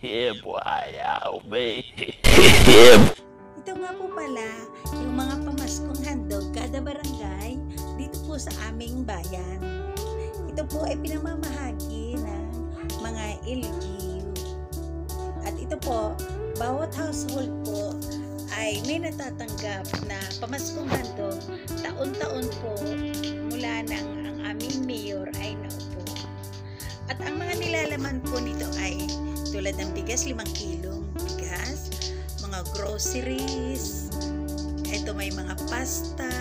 Yeah, boy, ow, man. Ito nga po pala, yung mga pamaskong handog kada barangay dito po sa aming bayan. Ito po ay pinamamahagi ng mga LGU. At ito po, bawat household po ay may natatanggap na pamaskong handog taon-taon po mula nang ang aming mayor ay naupo. At ang mga nilalaman po nito ay tulad ng bigas, 5 kilong bigas, mga groceries, ito may mga pasta,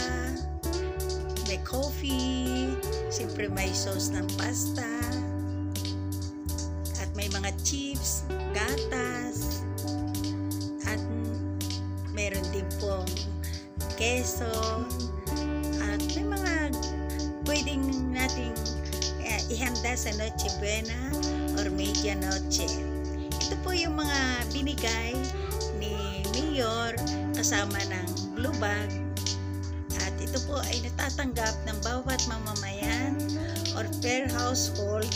may coffee, siyempre may sauce ng pasta, at may mga chips, gatas, at meron din pong keso, at may mga pwedeng nating ihanda sa Noche Buena or Medianoche. Ito po yung mga binigay ni Mayor kasama ng Blue Bag, at ito po ay natatanggap ng bawat mamamayan or per household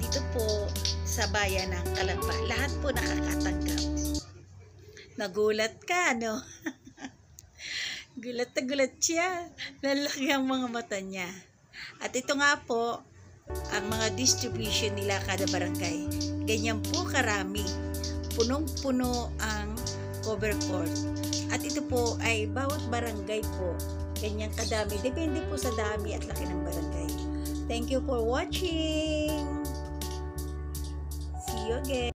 dito po sa bayan ng Calamba. Lahat po nakakatanggap. Nagulat ka, no? Gulat na gulat siya. Lalaki ang mga mata niya. At ito nga po ang mga distribution nila kada barangay. Ganyan po karami. Punong-puno ang cover court. At ito po ay bawat barangay po. Ganyan kadami. Depende po sa dami at laki ng barangay. Thank you for watching. See you again.